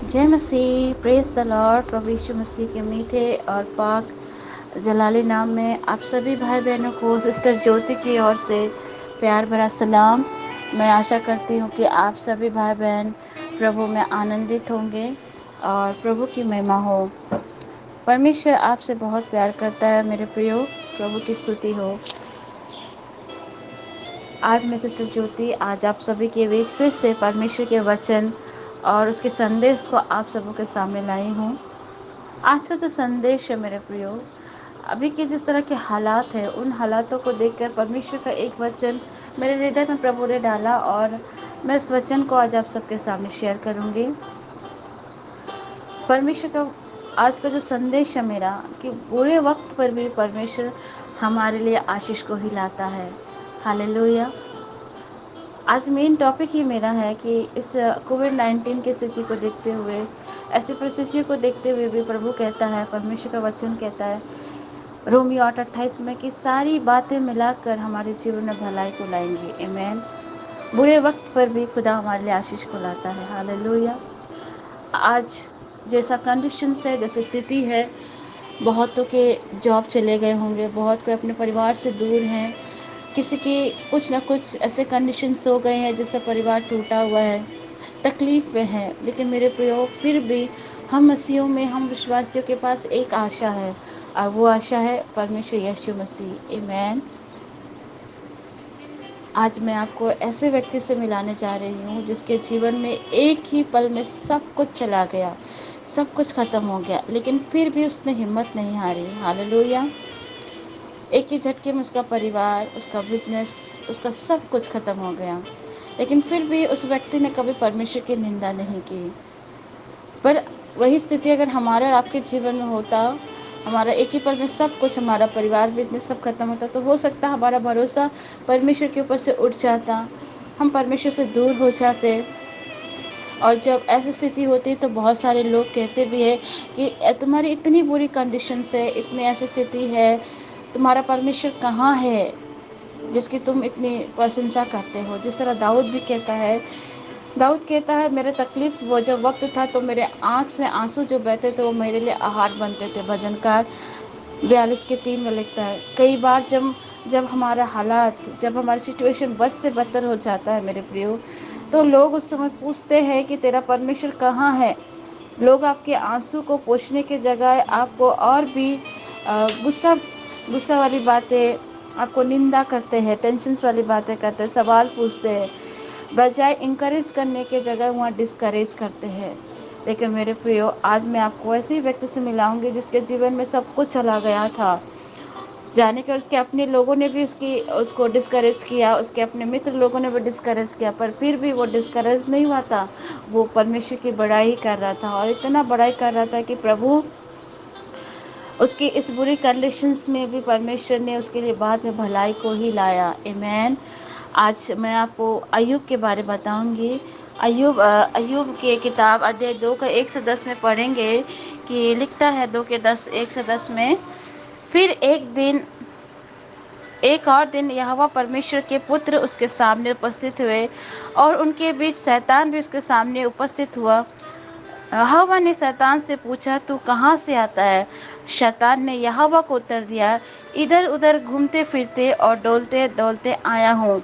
जय मसीह, praise the Lord. प्रभु यीशु मसीह के मीठे और पाक जलाली नाम में आप सभी भाई बहनों को सिस्टर ज्योति की ओर से प्यार भरा सलाम। मैं आशा करती हूँ कि आप सभी भाई बहन प्रभु में आनंदित होंगे और प्रभु की महिमा हो। परमेश्वर आपसे बहुत प्यार करता है मेरे प्रियो। प्रभु की स्तुति हो। आज मैं सिस्टर ज्योति आज आप सभी के बीच फिर से परमेश्वर के वचन और उसके संदेश को आप सबों के सामने लाई हूँ। आज का जो संदेश है मेरे प्रियो, अभी के जिस तरह के हालात है उन हालातों को देखकर परमेश्वर का एक वचन मेरे हृदय में प्रभु ने डाला और मैं इस वचन को आज आप सबके सामने शेयर करूँगी। परमेश्वर का आज का जो संदेश है मेरा, कि बुरे वक्त पर भी परमेश्वर हमारे लिए आशीष को ही लाता है। हालेलुया। आज मेन टॉपिक ही मेरा है कि इस कोविड-19 की स्थिति को देखते हुए, ऐसी परिस्थितियों को देखते हुए भी प्रभु कहता है, परमेश्वर का वचन कहता है रोमियो 8:28 में कि सारी बातें मिलाकर हमारे जीवन में भलाई को लाएंगी। आमीन। बुरे वक्त पर भी खुदा हमारे लिए आशीष को लाता है। हालेलुया। आज जैसा कंडीशंस है, जैसी स्थिति है, बहुतों के जॉब चले गए होंगे, बहुत कोई अपने परिवार से दूर हैं, किसी की कुछ ना कुछ ऐसे कंडीशंस हो गए हैं जिससे परिवार टूटा हुआ है, तकलीफ में है। लेकिन मेरे प्रियो, फिर भी हम मसीहों में, हम विश्वासियों के पास एक आशा है और वो आशा है परमेश्वर यीशु मसीह। आमीन। आज मैं आपको ऐसे व्यक्ति से मिलाने जा रही हूँ जिसके जीवन में एक ही पल में सब कुछ चला गया, सब कुछ ख़त्म हो गया, लेकिन फिर भी उसने हिम्मत नहीं हारी। हालेलुया। एक ही झटके में उसका परिवार, उसका बिजनेस, उसका सब कुछ ख़त्म हो गया, लेकिन फिर भी उस व्यक्ति ने कभी परमेश्वर की निंदा नहीं की। पर वही स्थिति अगर हमारे और आपके जीवन में होता, हमारा एक ही पल में सब कुछ, हमारा परिवार, बिजनेस सब खत्म होता, तो हो सकता हमारा भरोसा परमेश्वर के ऊपर से उठ जाता, हम परमेश्वर से दूर हो जाते। और जब ऐसी स्थिति होती है तो बहुत सारे लोग कहते भी है कि तुम्हारी इतनी बुरी कंडीशंस है, इतनी ऐसी स्थिति है, तुम्हारा परमेश्वर कहाँ है जिसकी तुम इतनी प्रशंसा करते हो। जिस तरह दाऊद भी कहता है, दाऊद कहता है मेरे तकलीफ वो जब वक्त था तो मेरे आँख से आंसू जो बहते थे वो मेरे लिए आहार बनते थे। भजनकार 42:3 में लिखता है। कई बार जब जब हमारा हालात, जब हमारी सिचुएशन बद से बदतर हो जाता है मेरे प्रियो, तो लोग उस समय पूछते हैं कि तेरा परमेश्वर कहाँ है। लोग आपके आंसू को पोंछने की जगह आपको और भी गुस्सा गुस्सा वाली बातें, आपको निंदा करते हैं, टेंशन्स वाली बातें करते हैं, सवाल पूछते हैं, बजाय इंकरेज करने के जगह वहाँ डिस्करेज करते हैं। लेकिन मेरे प्रियो, आज मैं आपको ऐसे ही व्यक्ति से मिलाऊंगी जिसके जीवन में सब कुछ चला गया था, जाने कर उसके अपने लोगों ने भी उसको डिस्करेज किया, उसके अपने मित्र लोगों ने भी डिस्करेज किया, पर फिर भी वो डिस्करेज नहीं हुआ था। वो परमेश्वर की बड़ाई कर रहा था और इतना बड़ाई कर रहा था कि प्रभु उसकी इस बुरी कंडीशंस में भी परमेश्वर ने उसके लिए बाद में भलाई को ही लाया। आमीन। आज मैं आपको अय्यूब के बारे में बताऊंगी। अय्यूब की किताब अध्याय 2 का 1 से 10 में पढ़ेंगे कि लिखता है 2 के 10, 1 से 10 में, फिर एक और दिन यहोवा परमेश्वर के पुत्र उसके सामने उपस्थित हुए और उनके बीच शैतान भी उसके सामने उपस्थित हुआ। यहोवा ने शैतान से पूछा, तू कहाँ से आता है? शैतान ने यहोवा को उत्तर दिया, इधर उधर घूमते फिरते और डोलते डोलते आया हूँ।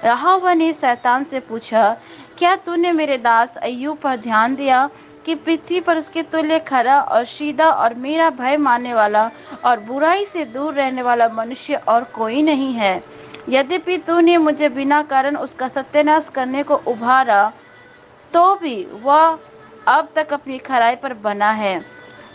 यहोवा ने शैतान से पूछा, क्या तूने मेरे दास अय्यूब पर ध्यान दिया कि पृथ्वी पर उसके तुल्य खरा और सीधा और मेरा भय मानने वाला और बुराई से दूर रहने वाला मनुष्य और कोई नहीं है। यद्यपि तूने मुझे बिना कारण उसका सत्यानाश करने को उभारा, तो भी वह अब तक अपनी खराई पर बना है।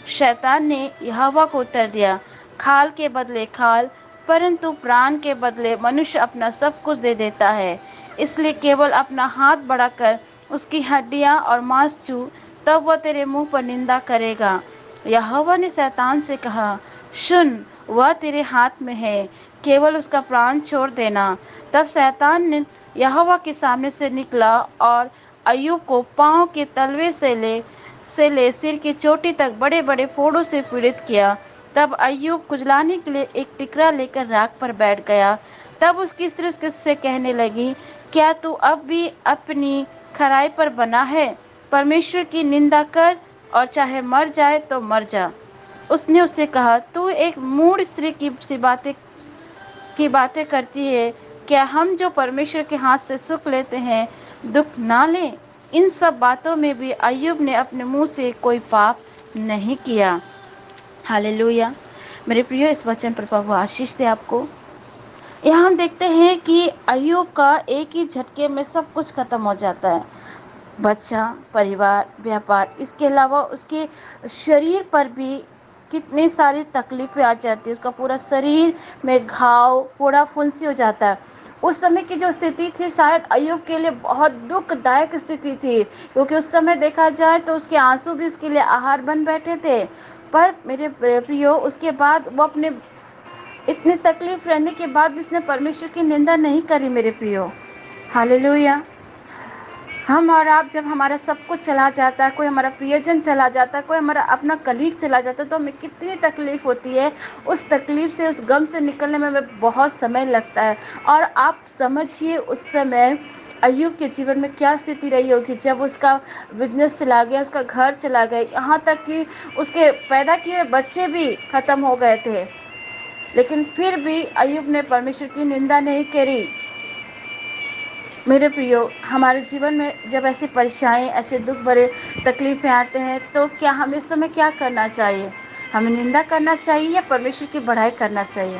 शैतान ने यहोवा को उत्तर दिया, खाल के बदले खाल, परंतु प्राण के बदले मनुष्य अपना सब कुछ दे देता है। इसलिए केवल अपना हाथ बढ़ाकर उसकी हड्डियां और मांस छू, तब वह तेरे मुंह पर निंदा करेगा। यहोवा ने शैतान से कहा, सुन, वह तेरे हाथ में है, केवल उसका प्राण छोड़ देना। तब शैतान ने यहोवा के सामने से निकला और अय्यूब को पाँव के तलवे से ले सिर की चोटी तक बड़े बड़े फोड़ों से पीड़ित किया। तब अय्यूब कुचलाने के लिए एक टिकरा लेकर राख पर बैठ गया। तब उसकी स्त्री उससे कहने लगी, क्या तू अब भी अपनी खराई पर बना है? परमेश्वर की निंदा कर और चाहे मर जाए तो मर जा। उसने उससे कहा, तू एक मूढ़ स्त्री की बातें करती है। क्या हम जो परमेश्वर के हाथ से सुख लेते हैं दुख ना लें? इन सब बातों में भी अय्यूब ने अपने मुंह से कोई पाप नहीं किया। हालेलुया। मेरे प्रियो, इस वचन पर प्रभु आशीष दे आपको। यहाँ हम देखते हैं कि अय्यूब का एक ही झटके में सब कुछ खत्म हो जाता है। बच्चा, परिवार, व्यापार, इसके अलावा उसके शरीर पर भी कितनी सारी तकलीफें आ जाती है। उसका पूरा शरीर में घाव, फोड़ा फुंसी हो जाता है। उस समय की जो स्थिति थी शायद अय्यूब के लिए बहुत दुखदायक स्थिति थी, क्योंकि उस समय देखा जाए तो उसके आंसू भी उसके लिए आहार बन बैठे थे। पर मेरे प्रियो, उसके बाद वो अपने इतनी तकलीफ रहने के बाद भी उसने परमेश्वर की निंदा नहीं करी मेरे प्रियो। हालेलुया। हम और आप, जब हमारा सब कुछ चला जाता है, कोई हमारा प्रियजन चला जाता है, कोई हमारा अपना कलीग चला जाता है, तो हमें कितनी तकलीफ होती है। उस तकलीफ से, उस गम से निकलने में हमें बहुत समय लगता है। और आप समझिए उस समय अय्यूब के जीवन में क्या स्थिति रही होगी, जब उसका बिजनेस चला गया, उसका घर चला गया, यहाँ तक कि उसके पैदा किए हुए बच्चे भी खत्म हो गए थे। लेकिन फिर भी अय्यूब ने परमेश्वर की निंदा नहीं करी। मेरे प्रियो, हमारे जीवन में जब ऐसी परेशानी, ऐसे दुख भरे तकलीफ़ें आते हैं, तो क्या हमें इस समय क्या करना चाहिए? हमें निंदा करना चाहिए या परमेश्वर की बड़ाई करना चाहिए?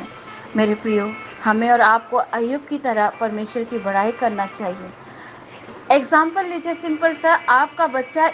मेरे प्रियो, हमें और आपको अय्यूब की तरह परमेश्वर की बड़ाई करना चाहिए। एग्जाम्पल लीजिए सिंपल सा, आपका बच्चा,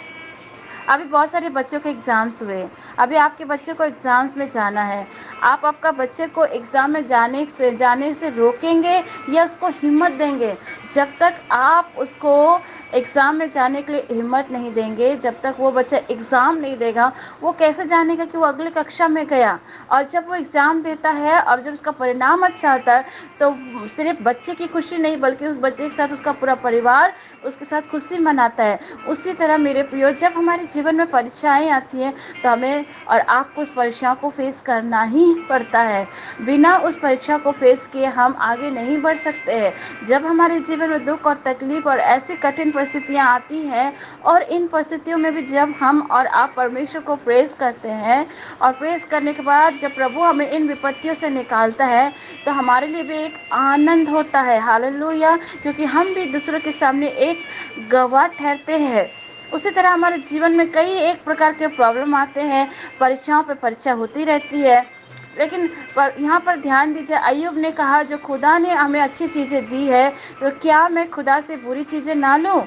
अभी बहुत सारे बच्चों के एग्ज़ाम्स हुए, अभी आपके बच्चे को एग्ज़ाम्स में जाना है। आप आपका बच्चे को एग्ज़ाम में जाने से रोकेंगे या उसको हिम्मत देंगे? जब तक आप उसको एग्ज़ाम में जाने के लिए हिम्मत नहीं देंगे, जब तक वो बच्चा एग्ज़ाम नहीं देगा, वो कैसे जानेगा कि वो अगली कक्षा में गया? और जब वो एग्ज़ाम देता है और जब उसका परिणाम अच्छा आता है, तो सिर्फ बच्चे की खुशी नहीं, बल्कि उस बच्चे के साथ उसका पूरा परिवार उसके साथ खुशी मनाता है। उसी तरह मेरे प्रियो, जब हमारे जीवन में परीक्षाएं आती हैं, तो हमें और आपको उस परीक्षा को फेस करना ही पड़ता है। बिना उस परीक्षा को फेस किए हम आगे नहीं बढ़ सकते हैं। जब हमारे जीवन में दुख और तकलीफ और ऐसी कठिन परिस्थितियां आती हैं, और इन परिस्थितियों में भी जब हम और आप परमेश्वर को प्रेज़ करते हैं, और प्रेज़ करने के बाद जब प्रभु हमें इन विपत्तियों से निकालता है, तो हमारे लिए भी एक आनंद होता है। हालेलुया। क्योंकि हम भी दूसरों के सामने एक गवाह ठहरते हैं। उसी तरह हमारे जीवन में कई एक प्रकार के प्रॉब्लम आते हैं, परीक्षाओं पे परीक्षा होती रहती है। लेकिन यहाँ पर ध्यान दीजिए, अय्यूब ने कहा, जो खुदा ने हमें अच्छी चीज़ें दी है, तो क्या मैं खुदा से बुरी चीज़ें ना लूँ?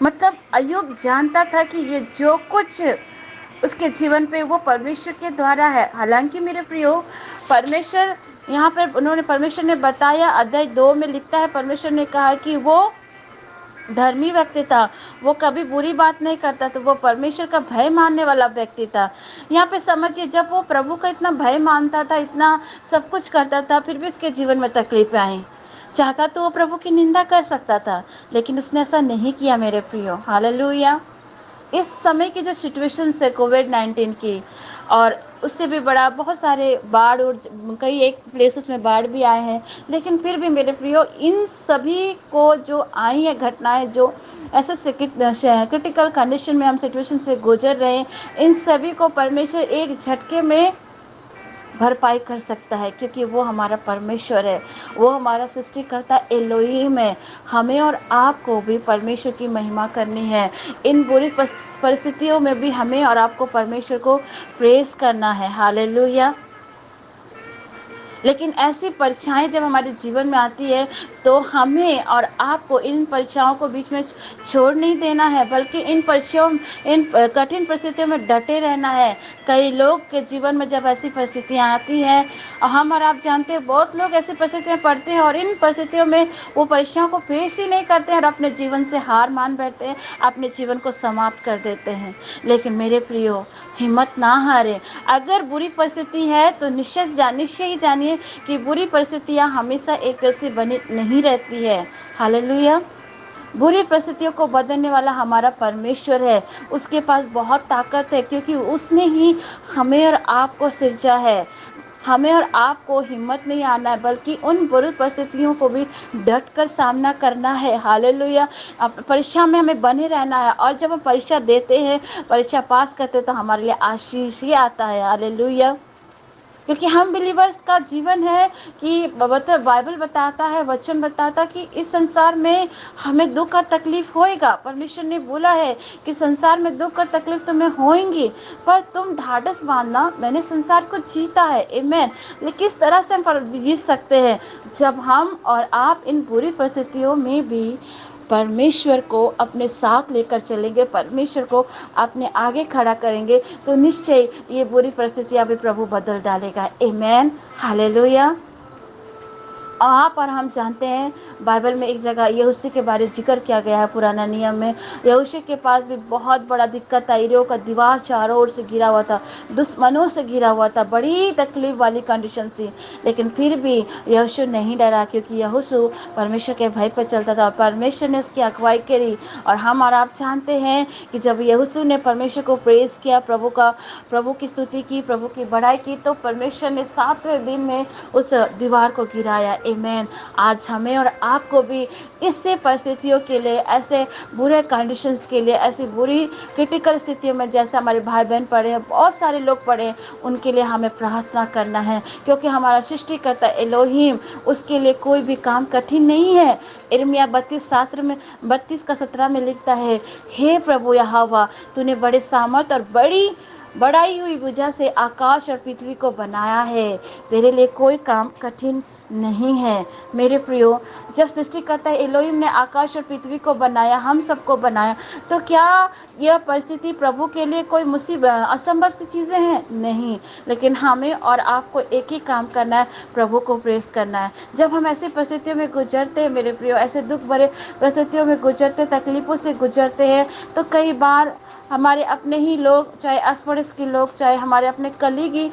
मतलब अय्यूब जानता था कि ये जो कुछ उसके जीवन पे वो परमेश्वर के द्वारा है। हालांकि मेरे प्रियो, परमेश्वर, यहाँ पर परमेश्वर ने बताया, अध्याय 2 में लिखता है, परमेश्वर ने कहा कि वो धर्मी व्यक्ति था, वो कभी बुरी बात नहीं करता था, वो परमेश्वर का भय मानने वाला व्यक्ति था। यहाँ पे समझिए, जब वो प्रभु का इतना भय मानता था, इतना सब कुछ करता था, फिर भी उसके जीवन में तकलीफें आई। चाहता तो वो प्रभु की निंदा कर सकता था, लेकिन उसने ऐसा नहीं किया मेरे प्रियो। हालेलुया। इस समय की जो सिचुएशन है कोविड-19 की, और उससे भी बड़ा बहुत सारे बाढ़, और कई एक प्लेसेस में बाढ़ भी आए हैं, लेकिन फिर भी मेरे प्रियो, इन सभी को जो आई है घटनाएं, जो ऐसे क्रिटिकल कंडीशन में हम सिचुएशन से गुजर रहे हैं, इन सभी को परमेश्वर एक झटके में भरपाई कर सकता है, क्योंकि वो हमारा परमेश्वर है, वो हमारा सृष्टिकर्ता एलोहीम है। हमें और आपको भी परमेश्वर की महिमा करनी है। इन बुरी परिस्थितियों में भी हमें और आपको परमेश्वर को प्रेज़ करना है। हालेलुया। लेकिन ऐसी परीक्षाएं जब हमारे जीवन में आती है, तो हमें और आपको इन परीक्षाओं को बीच में छोड़ नहीं देना है, बल्कि इन कठिन परिस्थितियों में डटे रहना है। कई लोग के जीवन में जब ऐसी परिस्थितियां आती हैं, और हम और आप जानते हैं, बहुत लोग ऐसी परिस्थितियां पढ़ते हैं, और इन परिस्थितियों में वो परीक्षाओं को फेस ही नहीं करते हैं, और अपने जीवन से हार मान बैठते हैं, अपने जीवन को समाप्त कर देते हैं। लेकिन मेरे प्रियो, हिम्मत ना हारें। अगर बुरी परिस्थिति है, तो निश्चय ही जानिए कि बुरी परिस्थितियां हमेशा एक जैसी बनी नहीं रहती है। हालेलुया। बुरी परिस्थितियों को बदलने वाला हमारा परमेश्वर है। उसके पास बहुत ताकत है, क्योंकि उसने ही हमें और आपको सिरजा है। हमें और आपको हिम्मत नहीं आना है, बल्कि उन बुरी परिस्थितियों को भी डट कर सामना करना है। हालेलुया। परीक्षा में हमें बने रहना है, और जब हम परीक्षा देते हैं, परीक्षा पास करते हैं, तो हमारे लिए आशीष ही आता है। हालेलुया। क्योंकि हम बिलीवर्स का जीवन है कि बाइबल बताता है, वचन बताता कि इस संसार में हमें दुख और तकलीफ होएगा। परमेश्वर ने बोला है कि संसार में दुख और तकलीफ तुम्हें होएंगी, पर तुम ढाढ़स बांधना, मैंने संसार को जीता है। आमीन। लेकिन किस तरह से हम जीत सकते हैं? जब हम और आप इन बुरी परिस्थितियों में भी परमेश्वर को अपने साथ लेकर चलेंगे, परमेश्वर को अपने आगे खड़ा करेंगे, तो निश्चय ये बुरी परिस्थितियां भी प्रभु बदल डालेगा। आमीन। हालेलुया। आप और हम जानते हैं, बाइबल में एक जगह यहोशू के बारे में जिक्र किया गया है पुराना नियम में। यहोशू के पास भी बहुत बड़ा दिक्कत था, यरीहो का दीवार चारों ओर से घिरा हुआ था, दुश्मनों से घिरा हुआ था, बड़ी तकलीफ वाली कंडीशन थी। लेकिन फिर भी यहोशू नहीं डरा, क्योंकि यहोशू परमेश्वर के भय पर चलता था, परमेश्वर ने उसकी अगुवाई करी। और हम और आप जानते हैं कि जब यहोशू ने परमेश्वर को प्रेज किया, प्रभु की स्तुति की, प्रभु की बड़ाई की, तो परमेश्वर ने 7वें दिन में उस दीवार को गिराया। आमीन। आज हमें और आपको भी इससे परिस्थितियों के लिए, ऐसे बुरे कंडीशंस के लिए, ऐसी बुरी क्रिटिकल स्थितियों में जैसे हमारे भाई बहन पड़े हैं, बहुत सारे लोग पड़े हैं, उनके लिए हमें प्रार्थना करना है। क्योंकि हमारा सृष्टिकर्ता एलोहिम, उसके लिए कोई भी काम कठिन नहीं है। यिर्मयाह 32 शास्त्र में 32:17 में लिखता है, हे प्रभु यहोवा, तूने बड़े सामर्थ और बढ़ाई हुई भुजा से आकाश और पृथ्वी को बनाया है, तेरे लिए कोई काम कठिन नहीं है। मेरे प्रियो, जब सृष्टिकर्ता एलोहिम ने आकाश और पृथ्वी को बनाया, हम सबको बनाया, तो क्या यह परिस्थिति प्रभु के लिए कोई मुसीबत, असंभव सी चीज़ें हैं? नहीं। लेकिन हमें और आपको एक ही काम करना है, प्रभु को प्रेस करना है। जब हम ऐसी परिस्थितियों में गुजरते हैं मेरे प्रियो, ऐसे दुख भरे परिस्थितियों में गुजरते, तकलीफ़ों से गुजरते हैं, तो कई बार हमारे अपने ही लोग, चाहे आस पड़ोस के लोग, चाहे हमारे अपने कलीग ही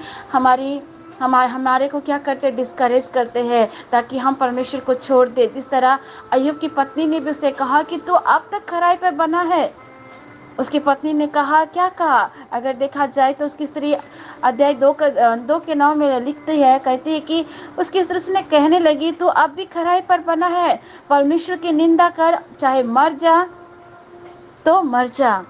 हमारे को क्या करते, डिस्करेज करते हैं, ताकि हम परमेश्वर को छोड़ दे। जिस तरह अय्यूब की पत्नी ने भी उसे कहा कि तू अब तक खराई पर बना है। उसकी पत्नी ने कहा, क्या कहा? अगर देखा जाए तो उसकी स्त्री अध्याय 2 के 9 में लिखती है, कहती है कि उसकी स्त्री ने कहने लगी, तू अब भी खराई पर बना है, परमेश्वर की निंदा कर, चाहे मर जा तो मर जा।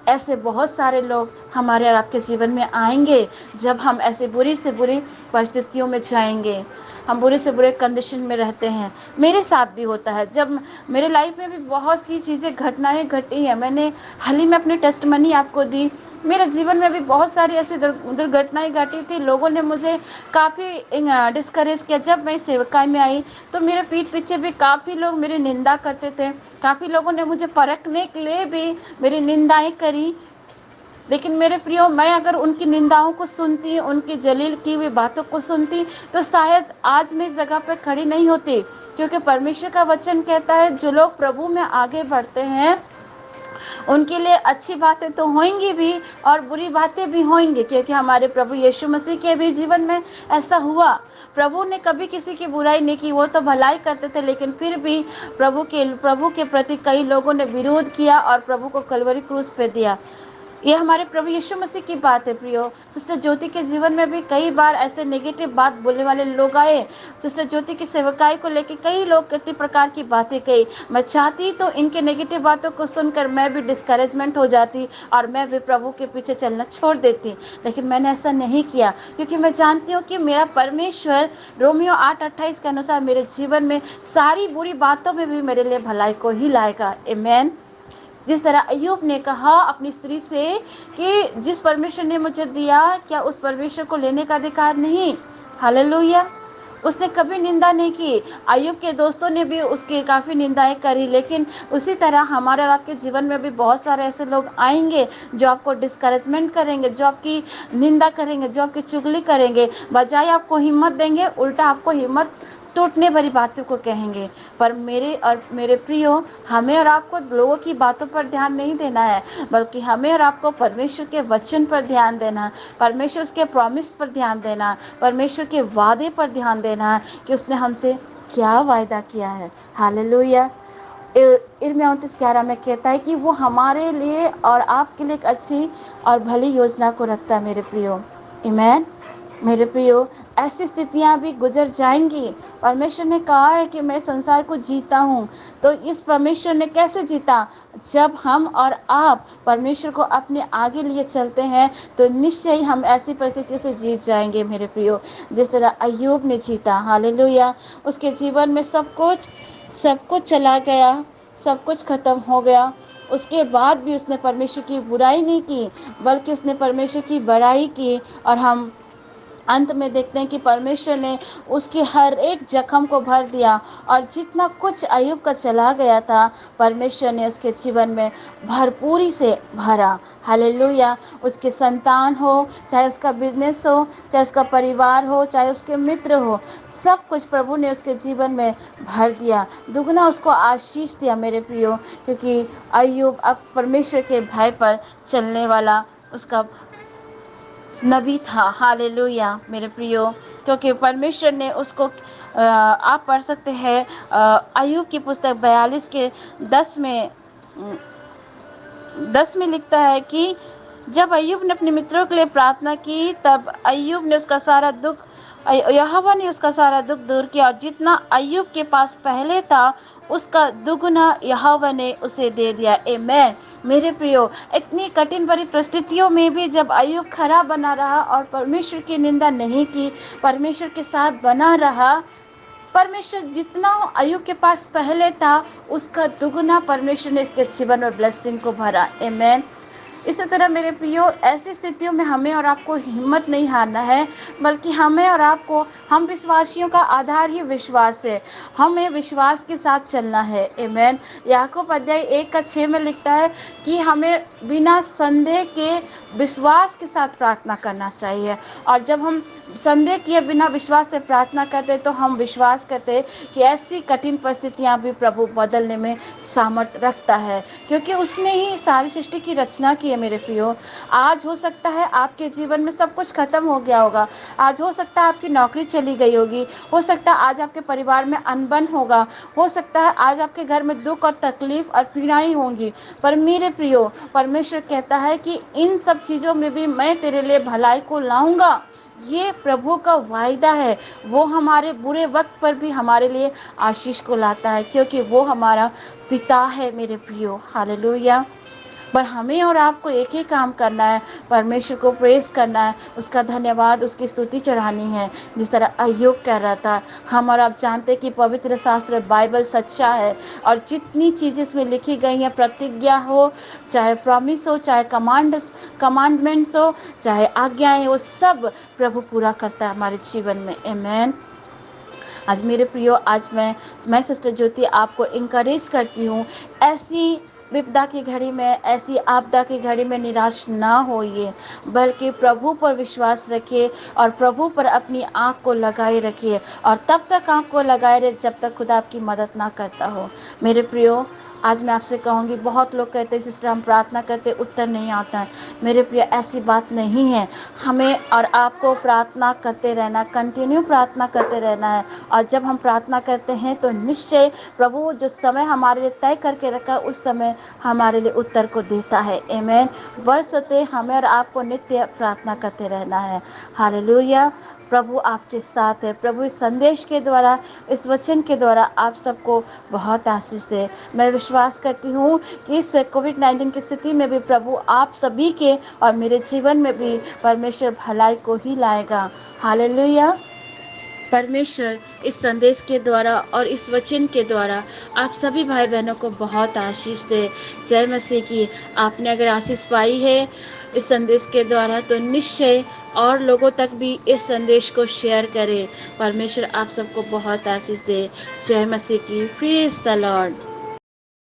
ऐसे बहुत सारे लोग हमारे और आपके जीवन में आएंगे, जब हम ऐसे बुरी से बुरी परिस्थितियों में जाएंगे, हम बुरे से बुरे कंडीशन में रहते हैं। मेरे साथ भी होता है, जब मेरे लाइफ में भी बहुत सी चीज़ें, घटनाएं घटी हैं। मैंने हाल ही में अपनी टेस्टमनी आपको दी। मेरे जीवन में भी बहुत सारी ऐसी दुर्घटनाएं घटी थी। लोगों ने मुझे काफ़ी डिस्करेज किया। जब मैं सेवकाई में आई, तो मेरे पीठ पीछे भी काफ़ी लोग मेरी निंदा करते थे, काफ़ी लोगों ने मुझे परखने के लिए भी मेरी निंदाएं करी। लेकिन मेरे प्रियो, मैं अगर उनकी निंदाओं को सुनती, उनकी जलील की हुई बातों को सुनती, तो शायद आज मैं इस जगह पर खड़ी नहीं होती। क्योंकि परमेश्वर का वचन कहता है, जो लोग प्रभु में आगे बढ़ते हैं, उनके लिए अच्छी बातें तो होंगी भी, और बुरी बातें भी होंगी। क्योंकि हमारे प्रभु यीशु मसीह के भी जीवन में ऐसा हुआ। प्रभु ने कभी किसी की बुराई नहीं की, वो तो भलाई करते थे, लेकिन फिर भी प्रभु के प्रति कई लोगों ने विरोध किया और प्रभु को कलवरी क्रूस पे दिया। ये हमारे प्रभु यीशु मसीह की बात है। प्रियो, सिस्टर ज्योति के जीवन में भी कई बार ऐसे नेगेटिव बात बोलने वाले लोग आए। सिस्टर ज्योति की सेवकाई को लेकर कई लोग कितनी प्रकार की बातें कही। मैं चाहती तो इनके नेगेटिव बातों को सुनकर मैं भी डिस्करेजमेंट हो जाती, और मैं भी प्रभु के पीछे चलना छोड़ देती। लेकिन मैंने ऐसा नहीं किया, क्योंकि मैं जानती हूँ कि मेरा परमेश्वर रोमियो 8:28 के अनुसार मेरे जीवन में सारी बुरी बातों में भी मेरे लिए भलाई को ही लाएगा। आमीन। जिस तरह अय्यूब ने कहा अपनी स्त्री से कि जिस परमेश्वर ने मुझे दिया, क्या उस परमेश्वर को लेने का अधिकार नहीं? हालेलुया। उसने कभी निंदा नहीं की। अय्यूब के दोस्तों ने भी उसकी काफ़ी निंदाएं करी। लेकिन उसी तरह हमारे और आपके जीवन में भी बहुत सारे ऐसे लोग आएंगे जो आपको डिस्करेजमेंट करेंगे, जो आपकी निंदा करेंगे, जो आपकी चुगली करेंगे। बजाय आपको हिम्मत देंगे, उल्टा आपको हिम्मत टूटने भरी बातों को कहेंगे। पर मेरे प्रियो, हमें और आपको लोगों की बातों पर ध्यान नहीं देना है, बल्कि हमें और आपको परमेश्वर के वचन पर ध्यान देना है, परमेश्वर के प्रॉमिस पर ध्यान देना है, परमेश्वर के वादे पर ध्यान देना है कि उसने हमसे क्या वायदा किया है। हालेलुया। यिर्मयाह 29:11 में कहता है कि वो हमारे लिए और आपके लिए एक अच्छी और भली योजना को रखता है। मेरे प्रियो, आमीन। मेरे प्रियो, ऐसी स्थितियां भी गुजर जाएंगी। परमेश्वर ने कहा है कि मैं संसार को जीता हूँ। तो इस परमेश्वर ने कैसे जीता? जब हम और आप परमेश्वर को अपने आगे लिए चलते हैं तो निश्चय ही हम ऐसी परिस्थितियों से जीत जाएंगे मेरे प्रियो, जिस तरह अय्यूब ने जीता। हालेलुया। उसके जीवन में सब कुछ चला गया, सब कुछ खत्म हो गया। उसके बाद भी उसने परमेश्वर की बुराई नहीं की, बल्कि उसने परमेश्वर की बड़ाई की। और हम अंत में देखते हैं कि परमेश्वर ने उसके हर एक जख्म को भर दिया, और जितना कुछ अय्यूब का चला गया था परमेश्वर ने उसके जीवन में भरपूरी से भरा। हालेलुया। उसके संतान हो, चाहे उसका बिजनेस हो, चाहे उसका परिवार हो, चाहे उसके मित्र हो, सब कुछ प्रभु ने उसके जीवन में भर दिया, दुगना उसको आशीष दिया मेरे प्रियो। क्योंकि अय्यूब अब परमेश्वर के भय पर चलने वाला उसका नबी था। हालेलुया मेरे प्रियो। क्योंकि परमेश्वर ने उसको आप पढ़ सकते हैं अय्यूब की पुस्तक 42 के 10 में 10 में लिखता है कि जब अय्यूब ने अपने मित्रों के लिए प्रार्थना की, तब अय्यूब ने उसका सारा दुख यहोवा ने उसका सारा दुख दूर किया, और जितना अय्यूब के पास पहले था उसका दुगना यहोवा ने उसे दे दिया। आमीन। मेरे प्रियो, इतनी कठिन भरी परिस्थितियों में भी जब अय्यूब खरा बना रहा और परमेश्वर की निंदा नहीं की, परमेश्वर के साथ बना रहा, परमेश्वर जितना अय्यूब के पास पहले था उसका दुगना परमेश्वर ने इसके जीवन में ब्लेसिंग को भरा। आमीन। इसी तरह मेरे प्रियो, ऐसी स्थितियों में हमें और आपको हिम्मत नहीं हारना है, बल्कि हमें और आपको, हम विश्वासियों का आधार ही विश्वास है, हमें विश्वास के साथ चलना है। आमीन। याकूब अध्याय 1:6 में लिखता है कि हमें बिना संदेह के विश्वास के साथ प्रार्थना करना चाहिए। और जब हम संदेह किए बिना विश्वास से प्रार्थना करते तो हम विश्वास करते कि ऐसी कठिन परिस्थितियां भी प्रभु बदलने में सामर्थ रखता है, क्योंकि उसने ही सारी सृष्टि की रचना की है मेरे प्रियो। आज हो सकता है आपके जीवन में सब कुछ खत्म हो गया होगा, आज हो सकता है आपकी नौकरी चली गई होगी, हो सकता है आज आपके परिवार में अनबन होगा, हो सकता है आज आपके घर में दुख और तकलीफ और पीड़ाएं होंगी, पर मेरे प्रियो, परमेश्वर कहता है कि इन सब चीज़ों में भी मैं तेरे लिए भलाई को लाऊंगा। ये प्रभु का वायदा है। वो हमारे बुरे वक्त पर भी हमारे लिए आशीष को लाता है, क्योंकि वो हमारा पिता है मेरे प्रियो। हालेलुया। पर हमें और आपको एक ही काम करना है, परमेश्वर को प्रेस करना है, उसका धन्यवाद, उसकी स्तुति चढ़ानी है, जिस तरह अय्यूब कह रहा था। हम और आप जानते कि पवित्र शास्त्र बाइबल सच्चा है, और जितनी चीज़ें इसमें लिखी गई हैं, प्रतिज्ञा हो, चाहे प्रॉमिस हो, चाहे कमांडमेंट्स हो, चाहे आज्ञाएं हो, सब प्रभु पूरा करता है हमारे जीवन में। आमीन। आज मेरे प्रियो, आज मैं सिस्टर ज्योति आपको इंकरेज करती हूँ, ऐसी विपदा की घड़ी में, ऐसी आपदा की घड़ी में निराश ना होइए, बल्कि प्रभु पर विश्वास रखिए और प्रभु पर अपनी आँख को लगाए रखिए, और तब तक आँख को लगाए रहे जब तक खुदा आपकी मदद ना करता हो। मेरे प्रियो, आज मैं आपसे कहूँगी, बहुत लोग कहते हैं सिस्टर हम प्रार्थना करते उत्तर नहीं आता है। मेरे प्रिय, ऐसी बात नहीं है। हमें और आपको प्रार्थना करते रहना, कंटिन्यू प्रार्थना करते रहना है। और जब हम प्रार्थना करते हैं तो निश्चय प्रभु जो समय हमारे लिए तय करके रखा है उस समय हमारे लिए उत्तर को देता है। आमीन। वर्षों हमें और आपको नित्य प्रार्थना करते रहना है। हालेलुया। प्रभु आपके साथ है। प्रभु इस संदेश के द्वारा, इस वचन के द्वारा आप सबको बहुत आशीष दे। मैं विश्वास करती हूँ कि इस कोविड-19 की स्थिति में भी प्रभु आप सभी के और मेरे जीवन में भी परमेश्वर भलाई को ही लाएगा। हालेलुया। परमेश्वर इस संदेश के द्वारा और इस वचन के द्वारा आप सभी भाई बहनों को बहुत आशीष दे। जय मसीह की। आपने अगर आशीष पाई है इस संदेश के द्वारा तो निश्चय और लोगों तक भी इस संदेश को शेयर करें। परमेश्वर आप सबको बहुत आशीष दे। जय मसीह की। Praise the Lord.